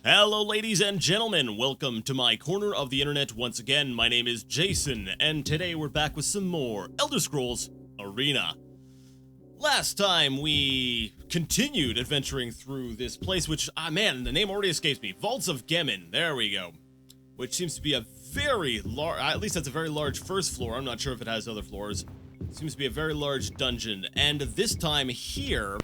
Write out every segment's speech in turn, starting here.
Hello ladies and gentlemen, welcome to my corner of the internet once again. My name is Jason, and today we're back with some more Elder Scrolls Arena. Last time we continued adventuring through this place, which, man, the name already escapes me. Vaults of Gemin, there we go. Which seems to be a very large, at least that's a very large first floor. I'm not sure if it has other floors. Seems to be a very large dungeon, and this time here,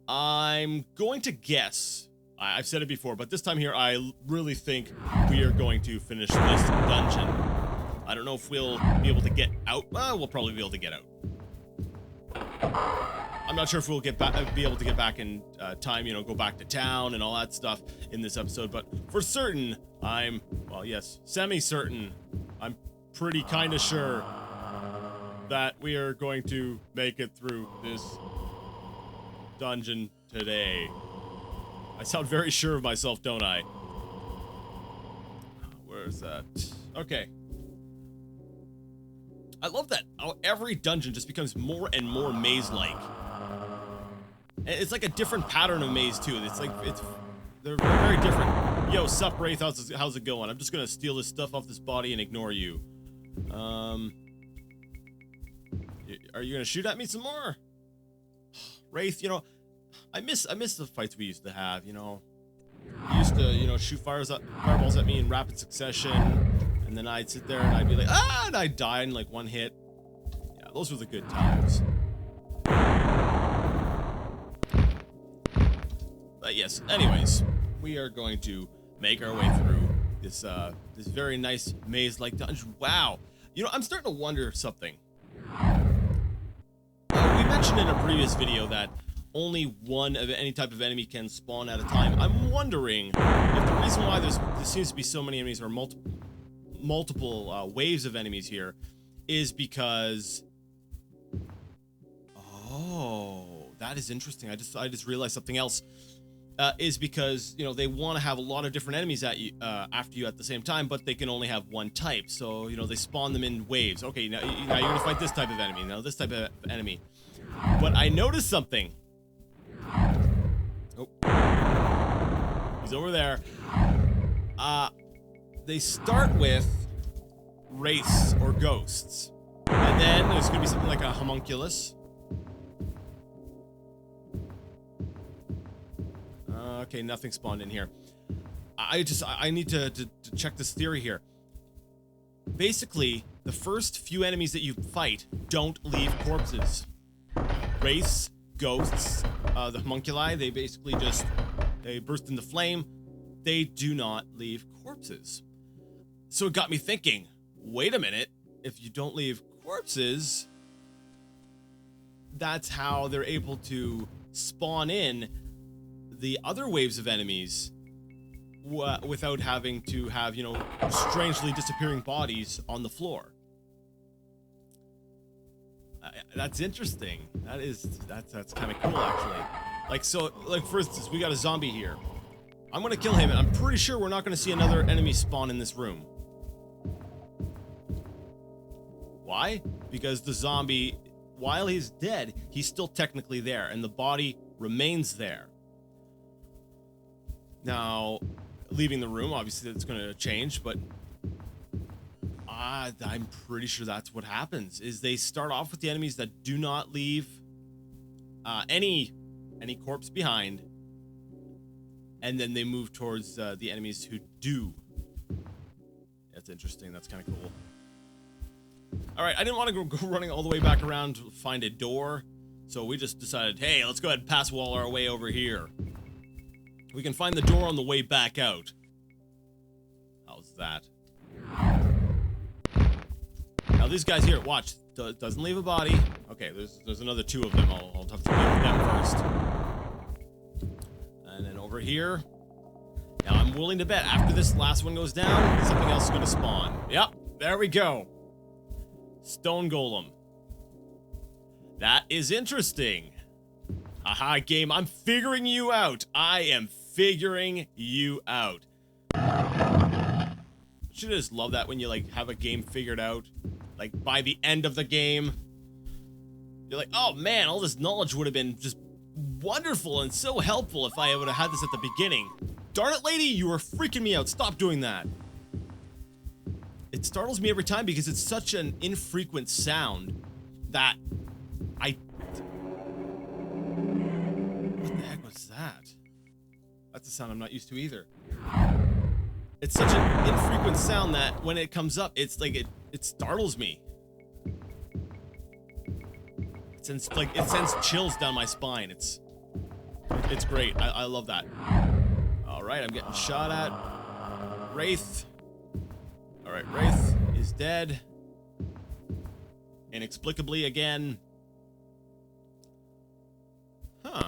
I'm going to guess, I've said it before, but this time here, I really think we are going to finish this dungeon. I don't know if we'll be able to get out. Well, we'll probably be able to get out. I'm not sure if we'll be able to get back in time, you know, go back to town and all that stuff in this episode, but for certain, well, yes, semi-certain, I'm pretty kind of sure that we are going to make it through this dungeon today. I sound very sure of myself, don't I? Where's that? Okay. I love that every dungeon just becomes more and more maze-like. It's like a different pattern of maze, too. They're very different. Yo, sup, Wraith, how's it going? I'm just gonna steal this stuff off this body and ignore you. Are you gonna shoot at me some more? Wraith, you know, I miss the fights we used to have, you know. You used to, you know, shoot fireballs at me in rapid succession, and then I'd sit there and I'd be like, and I'd die in like one hit. Yeah, those were the good times. But yes, anyways, we are going to make our way through this very nice maze-like dungeon. Wow. You know, I'm starting to wonder something. We mentioned in a previous video that only one of any type of enemy can spawn at a time. I'm wondering if the reason why there seems to be so many enemies, or multiple waves of enemies here, is because... Oh, that is interesting. I just realized something else. Is because, you know, they want to have a lot of different enemies at you after you at the same time, but they can only have one type. So, you know, they spawn them in waves. Okay, now you're gonna fight this type of enemy. Now this type of enemy. But I noticed something. Oh, he's over there. They start with wraiths or ghosts, and then there's gonna be something like a homunculus. Okay, nothing spawned in here. I need to check this theory here. Basically, the first few enemies that you fight don't leave corpses. Wraiths, ghosts, the homunculi, they basically they burst into flame. They do not leave corpses. So it got me thinking, wait a minute, if you don't leave corpses, that's how they're able to spawn in the other waves of enemies without having to have, you know, strangely disappearing bodies on the floor. That's interesting. That's kind of cool, actually. Like, so, like, for instance, we got a zombie here. I'm gonna kill him, and I'm pretty sure we're not gonna see another enemy spawn in this room. Why? Because the zombie, while he's dead, he's still technically there, and the body remains there. Now, leaving the room, obviously that's going to change, but I'm pretty sure that's what happens, is they start off with the enemies that do not leave any corpse behind, and then they move towards the enemies who do. That's interesting. That's kind of cool. All right, I didn't want to go running all the way back around to find a door, so we just decided, hey, let's go ahead and pass wall our way over here. We can find the door on the way back out. How's that? Now these guys here, watch, doesn't leave a body. Okay, there's another two of them. I'll have to deal with them first. And then over here. Now I'm willing to bet after this last one goes down, something else is going to spawn. Yep, there we go. Stone Golem. That is interesting. Aha, game, I'm figuring you out. I am figuring you out. Should just love that when you, like, have a game figured out. Like, by the end of the game, you're like, oh man, all this knowledge would have been just wonderful and so helpful if I would have had this at the beginning. Darn it, lady, you are freaking me out. Stop doing that. It startles me every time because it's such an infrequent sound that what the heck was that? That's a sound I'm not used to either. It's such an infrequent sound that when it comes up, it's like it startles me. It sends chills down my spine. It's great. I love that. All right, I'm getting shot at. Wraith. All right, Wraith is dead. Inexplicably again. Huh.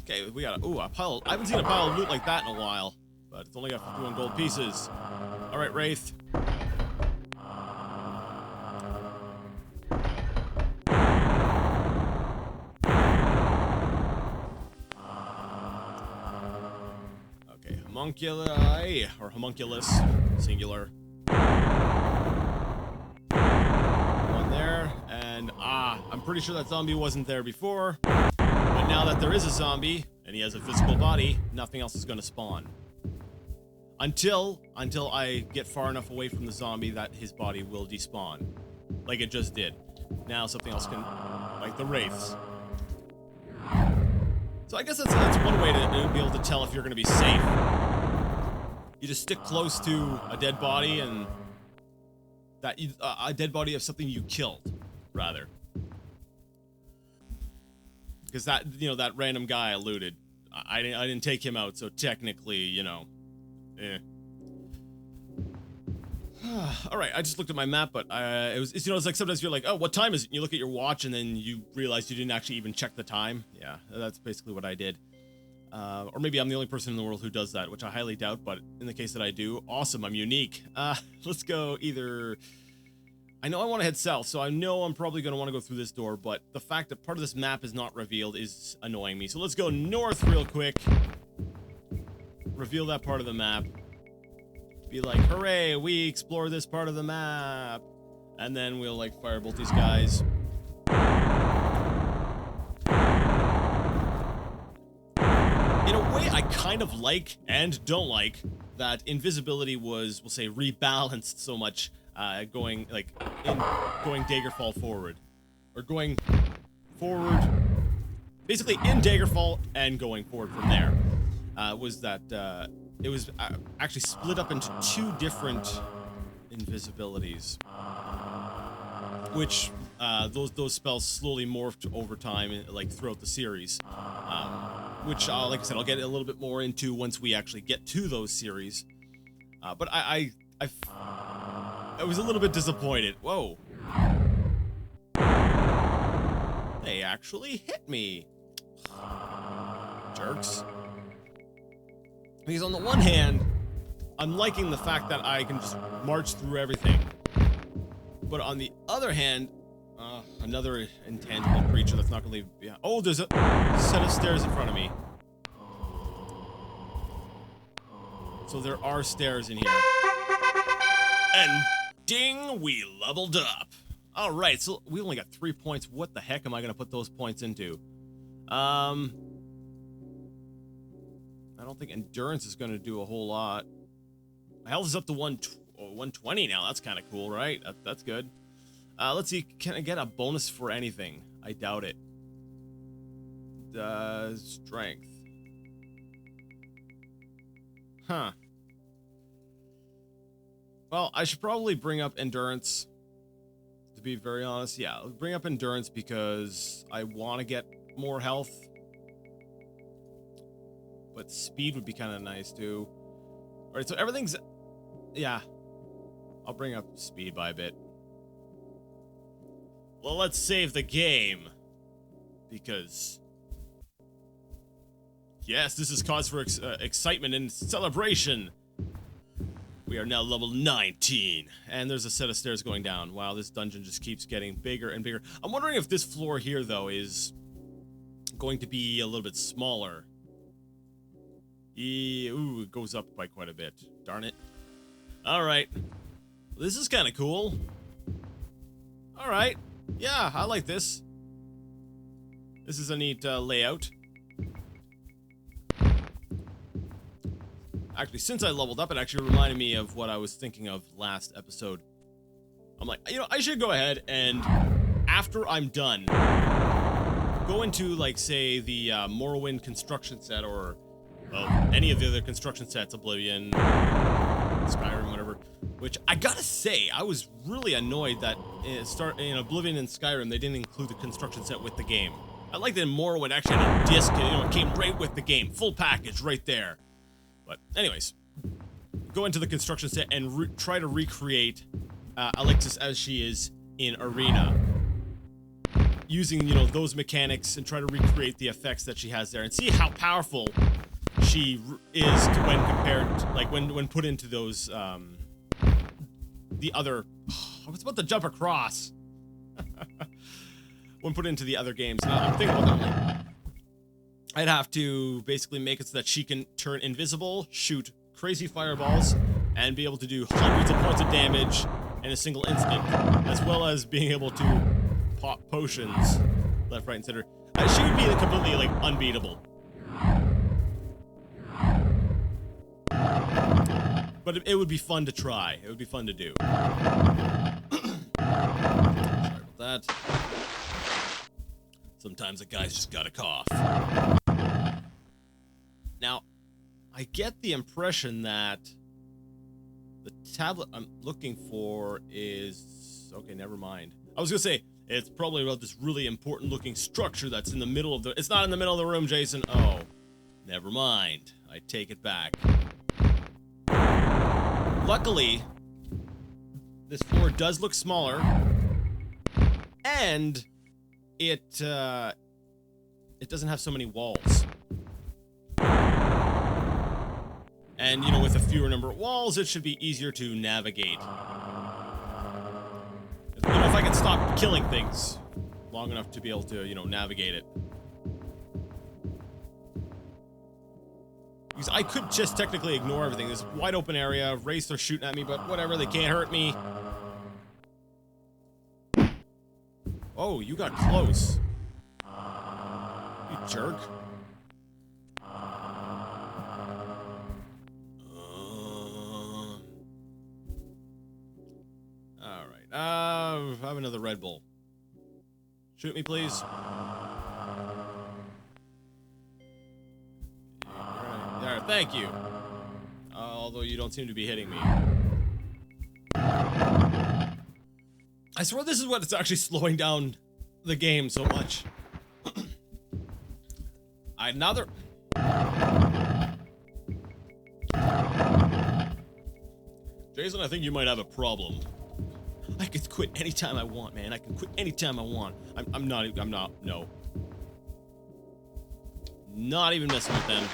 Okay, we got a pile. I haven't seen a pile of loot like that in a while, but it's only got 51 gold pieces. All right, Wraith. Okay, homunculi or homunculus, singular. One there, and I'm pretty sure that zombie wasn't there before. But now that there is a zombie, and he has a physical body, nothing else is going to spawn. Until I get far enough away from the zombie that his body will despawn. Like it just did. Now something else can, like the wraiths. So I guess that's one way to be able to tell if you're going to be safe. You just stick close to a dead body and a dead body of something you killed, rather. Because that random guy I looted, I didn't take him out, so technically, All right, I just looked at my map, but it's like sometimes you're like, oh, what time is it? And you look at your watch and then you realize you didn't actually even check the time. Yeah, that's basically what I did. Or maybe I'm the only person in the world who does that, which I highly doubt, but in the case that I do, awesome, I'm unique. Let's go either... I know I want to head south, so I know I'm probably going to want to go through this door, but the fact that part of this map is not revealed is annoying me. So let's go north real quick. Reveal that part of the map. Be like, hooray, we explore this part of the map. And then we'll, like, firebolt these guys. In a way, I kind of like and don't like that invisibility was, we'll say, rebalanced so much. Going Daggerfall forward. Or going forward, basically in Daggerfall and going forward from there. Was that, it was actually split up into two different invisibilities. Which, those spells slowly morphed over time, like, throughout the series. Which, like I said, I'll get a little bit more into once we actually get to those series. But I was a little bit disappointed. Whoa. They actually hit me. Jerks. Because on the one hand, I'm liking the fact that I can just march through everything. But on the other hand, another intangible creature that's not going to leave behind. Oh, there's a set of stairs in front of me. So there are stairs in here. And ding, we leveled up. All right, so we only got 3 points. What the heck am I going to put those points into? I don't think endurance is going to do a whole lot. My health is up to 120 now. That's kind of cool, right? That's good. Let's see. Can I get a bonus for anything? I doubt it. Strength. Huh. Well, I should probably bring up endurance. To be very honest, yeah, I'll bring up endurance because I want to get more health. But speed would be kind of nice too. All right, so everything's... Yeah. I'll bring up speed by a bit. Well, let's save the game. Because... Yes, this is cause for excitement and celebration. We are now level 19. And there's a set of stairs going down. Wow, this dungeon just keeps getting bigger and bigger. I'm wondering if this floor here, though, is going to be a little bit smaller. Ooh, it goes up by quite a bit. Darn it. Alright. Well, this is kind of cool. Alright. Yeah, I like this. This is a neat layout. Actually, since I leveled up, it actually reminded me of what I was thinking of last episode. I'm like, you know, I should go ahead and, after I'm done, go into, like, say, the Morrowind construction set, or, well, any of the other construction sets, Oblivion, Skyrim, whatever, which I gotta say, I was really annoyed that in Oblivion and Skyrim, they didn't include the construction set with the game. I like that in Morrowind actually had a disc, you know, it came right with the game, full package right there. But anyways, go into the construction set and try to recreate Alexis as she is in Arena, using, you know, those mechanics, and try to recreate the effects that she has there, and see how powerful she is when compared to, like, when put into those the other. I was about to jump across. When put into the other games. Now, I'm thinking about that. Like, I'd have to basically make it so that she can turn invisible, shoot crazy fireballs, and be able to do hundreds of points of damage in a single instant, as well as being able to pop potions left, right, and center. She would be completely, like, unbeatable. But it would be fun to try. It would be fun to do. Sorry about that. Sometimes a guy's just got a cough. Now, I get the impression that the tablet I'm looking for is... Okay, never mind. I was gonna say, it's probably about this really important looking structure that's in the middle of the... It's not in the middle of the room, Jason. Oh, never mind. I take it back. Luckily, this floor does look smaller, and it doesn't have so many walls. And, you know, with a fewer number of walls, it should be easier to navigate. You know, if I can stop killing things long enough to be able to, you know, navigate it. Because I could just technically ignore everything. This wide open area, Wraiths are shooting at me, but whatever, they can't hurt me. Oh, you got close. You jerk. Alright, have another Red Bull. Shoot me, please. There, thank you. Although you don't seem to be hitting me. I swear this is what it's actually slowing down the game so much. Another... Jason, I think you might have a problem. I can quit anytime I want, man. I can quit anytime I want. I'm not, no. Not even messing with them.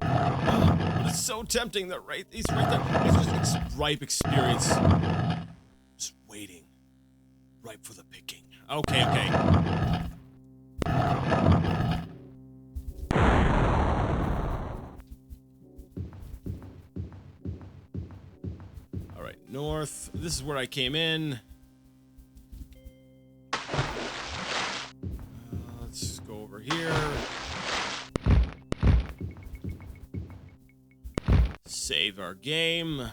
But it's so tempting that he's right there. It's just ripe experience. Just waiting. Ripe for the picking. Okay, okay. Alright, north. This is where I came in. Let's just go over here. Save our game.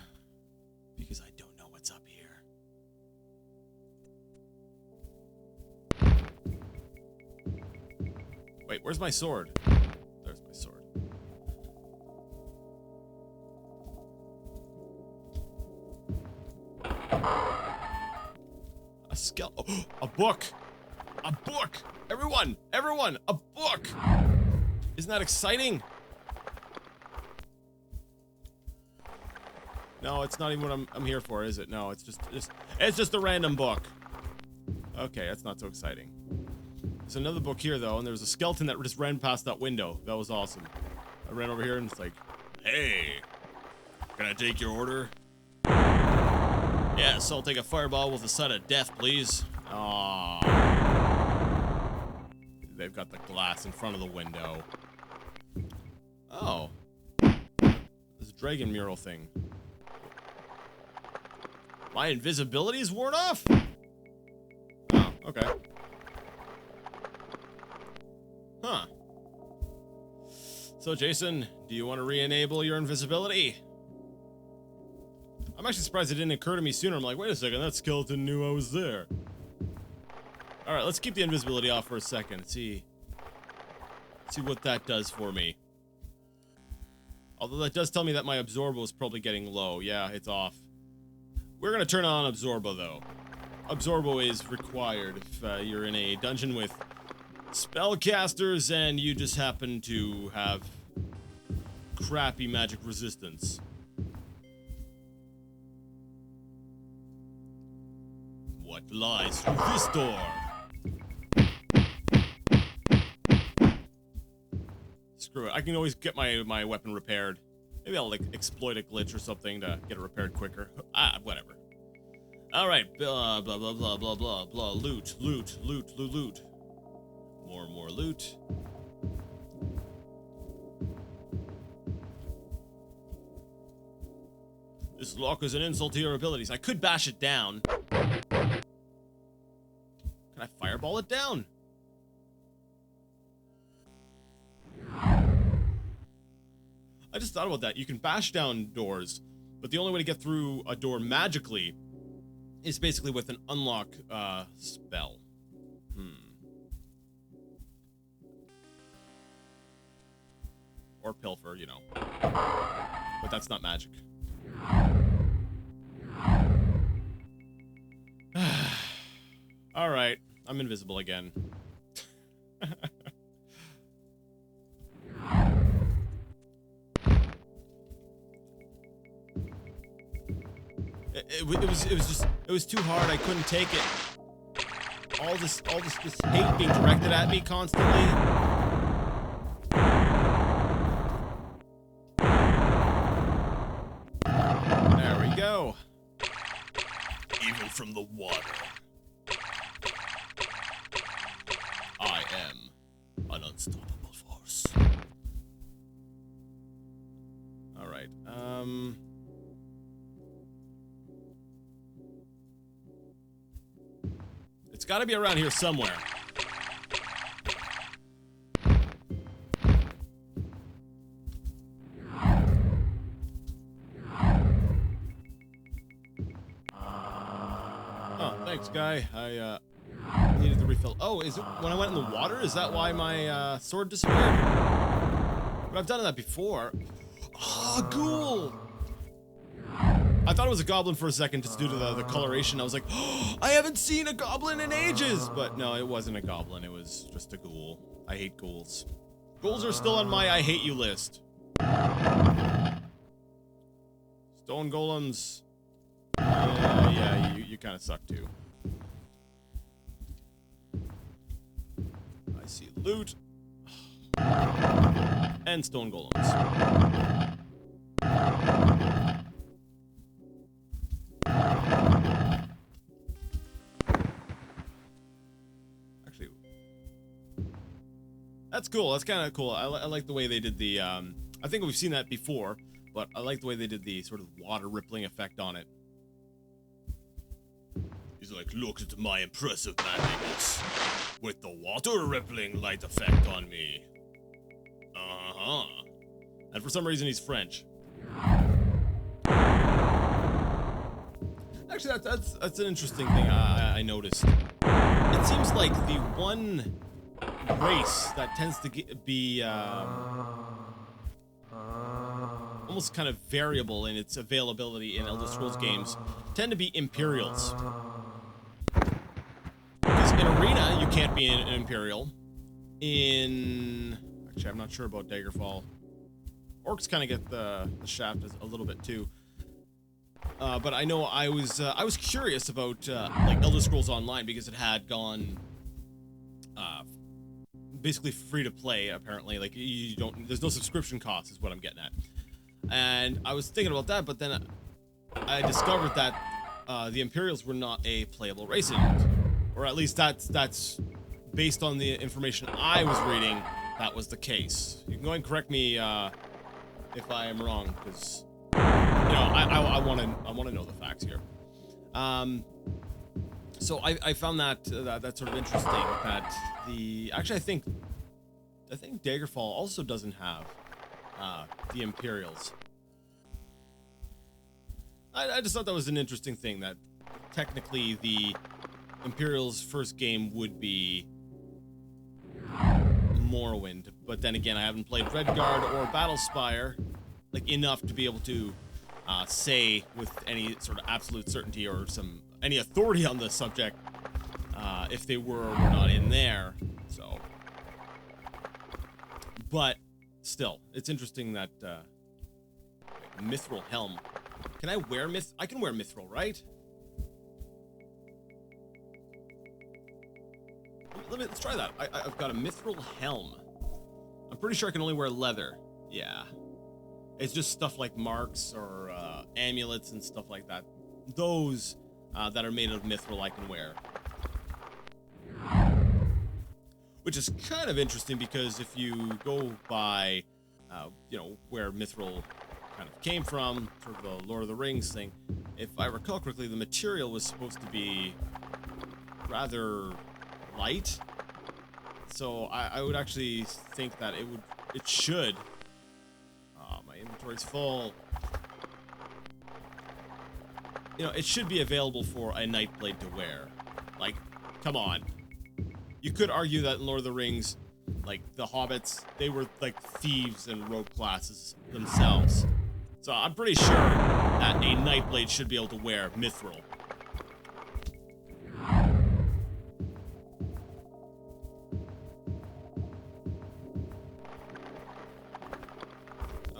Because I don't know what's up here. Wait, where's my sword? There's my sword. A skeleton. Oh, a book! A book! Everyone! Everyone! A book! Isn't that exciting? No, it's not even what I'm here for, is it? No, it's just a random book. Okay, that's not so exciting. There's another book here, though, and there's a skeleton that just ran past that window. That was awesome. I ran over here and it's like, hey, can I take your order? Yes, I'll take a fireball with a side of death, please. Aww. They've got the glass in front of the window. Oh. This dragon mural thing. My invisibility is worn off? Oh, okay. Huh. So, Jason, do you want to re-enable your invisibility? I'm actually surprised it didn't occur to me sooner. I'm like, wait a second, that skeleton knew I was there. Alright, let's keep the invisibility off for a second. See what that does for me. Although that does tell me that my Absorbo is probably getting low. Yeah, it's off. We're gonna turn on Absorbo, though. Absorbo is required if you're in a dungeon with spellcasters and you just happen to have crappy magic resistance. What lies through this door? Screw it. I can always get my weapon repaired. Maybe I'll like exploit a glitch or something to get it repaired quicker. Whatever. All right. Blah blah blah blah blah blah blah. Loot, loot, loot, loot, loot. More loot. This lock is an insult to your abilities. I could bash it down. Can I fireball it down? I just thought about that. You can bash down doors, but the only way to get through a door magically is basically with an unlock spell. Or pilfer, you know. But that's not magic. Alright, I'm invisible again. It was too hard. I couldn't take it. All this hate being directed at me constantly. There we go. Even from the water, I am an unstoppable force. All right. It's got to be around here somewhere. Oh, thanks, guy. I needed to refill. Oh, is it when I went in the water? Is that why my sword disappeared? But I've done that before. Oh, ghoul! I thought it was a goblin for a second just due to the coloration. I was like, oh, I haven't seen a goblin in ages! But no, it wasn't a goblin. It was just a ghoul. I hate ghouls. Ghouls are still on my I hate you list. Stone golems. Yeah, you kind of suck too. I see loot. And stone golems. Actually, that's cool. That's kind of cool. I like the way they did the, I think we've seen that before, but I like the way they did the sort of water rippling effect on it. He's like, look at my impressive manliness with the water rippling light effect on me. And for some reason, he's French. Actually, that's an interesting thing I noticed. It seems like the one race that tends to be almost kind of variable in its availability in Elder Scrolls games tend to be Imperials. Because in Arena, you can't be an Imperial. Actually, I'm not sure about Daggerfall. Orcs kind of get the shaft a little bit too. But I know I was curious about like Elder Scrolls Online because it had gone basically free to play apparently. Like there's no subscription cost is what I'm getting at. And I was thinking about that, but then I discovered that the Imperials were not a playable race in it, or at least that's based on the information I was reading. That was the case. You can go and correct me if I am wrong, because you know I want to know the facts here. So I found that sort of interesting. That actually I think Daggerfall also doesn't have the Imperials. I just thought that was an interesting thing, that technically the Imperials' first game would be Morrowind, but then again, I haven't played Redguard or Battlespire like enough to be able to say with any sort of absolute certainty or any authority on the subject if they were or were not in there. So, but still, it's interesting that Mithril Helm. Can I wear I can wear Mithril, right? Let's try that. I've got a Mithril Helm. I'm pretty sure I can only wear leather. Yeah. It's just stuff like marks or amulets and stuff like that. Those that are made of Mithril I can wear. Which is kind of interesting because if you go by, where Mithril kind of came from, sort of the Lord of the Rings thing, if I recall correctly, the material was supposed to be rather light. So I would actually think that it should. Oh, my inventory's full. It should be available for a Nightblade to wear. Like, come on. You could argue that in Lord of the Rings, like, the hobbits, they were, like, thieves and rogue classes themselves. So I'm pretty sure that a Nightblade should be able to wear Mithril.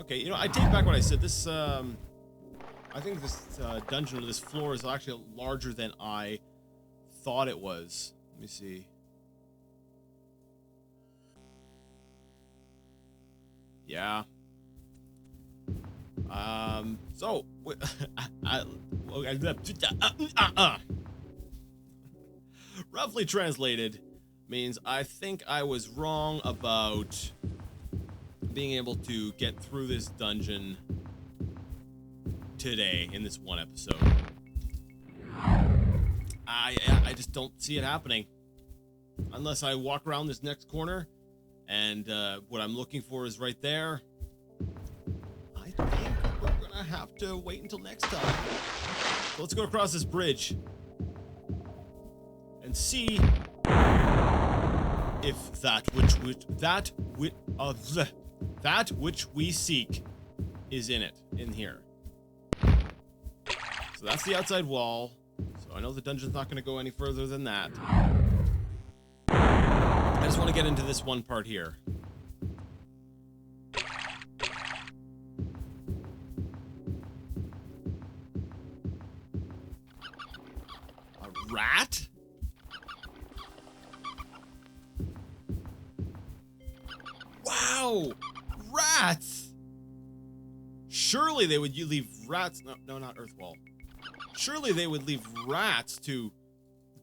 Okay, I take back what I said. This, I think this dungeon or this floor is actually larger than I thought it was. Let me see. Yeah. So, roughly translated means I think I was wrong about being able to get through this dungeon today in this one episode. I just don't see it happening unless I walk around this next corner and what I'm looking for is right there. I think we're gonna have to wait until next time. So let's go across this bridge and see if that which we seek is in here. So that's the outside wall. So I know the dungeon's not going to go any further than that. I just want to get into this one part here. A rat? Wow! Rats! Surely they would leave rats... No, not Earthwall. Surely they would leave rats to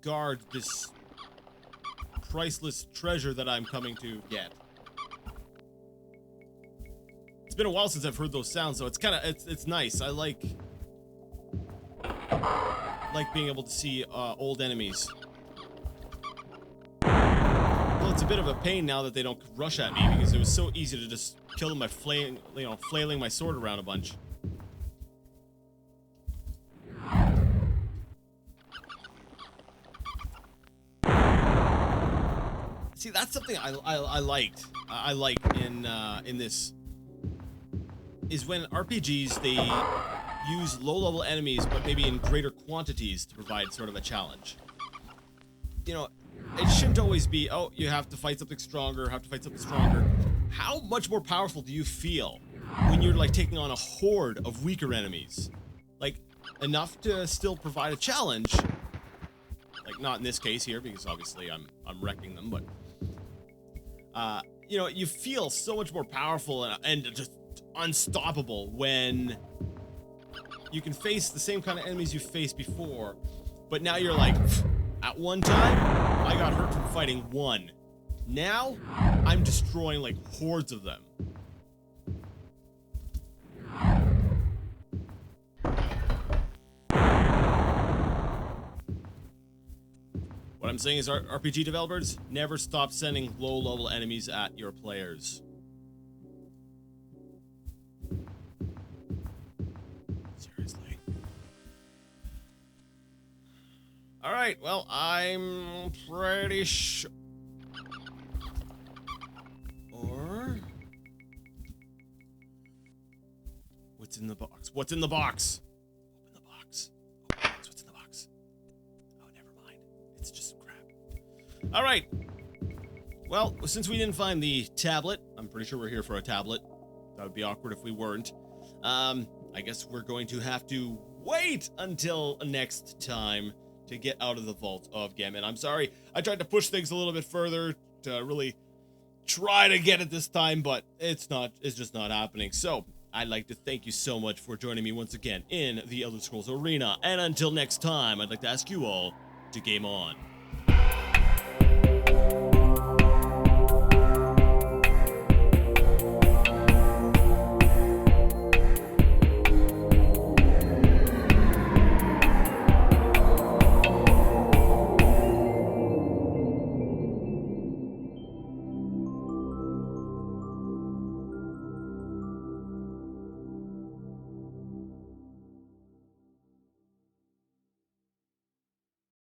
guard this priceless treasure that I'm coming to get. It's been a while since I've heard those sounds, so it's kind of... It's nice. I like being able to see old enemies. Well, it's a bit of a pain now that they don't rush at me because it was so easy to just kill them by flailing my sword around a bunch. See, that's something I liked. I like in this is when RPGs they use low-level enemies, but maybe in greater quantities to provide sort of a challenge. It shouldn't always be, oh, you have to fight something stronger, How much more powerful do you feel when you're, like, taking on a horde of weaker enemies? Like, enough to still provide a challenge. Like, not in this case here, because obviously I'm wrecking them, but... you feel so much more powerful and just unstoppable when you can face the same kind of enemies you faced before, but now you're like... At one time, I got hurt from fighting one. Now, I'm destroying, like, hordes of them. What I'm saying is, RPG developers, never stop sending low-level enemies at your players. Alright, well, I'm pretty sure... Or... What's in the box? What's in the box? Open the box. Open the box. What's in the box? Oh, never mind. It's just crap. Alright. Well, since we didn't find the tablet, I'm pretty sure we're here for a tablet. That would be awkward if we weren't. I guess we're going to have to wait until next time to get out of the Vault of Gammon. I'm sorry, I tried to push things a little bit further to really try to get it this time, but it's just not happening. So, I'd like to thank you so much for joining me once again in the Elder Scrolls Arena, and until next time, I'd like to ask you all to game on.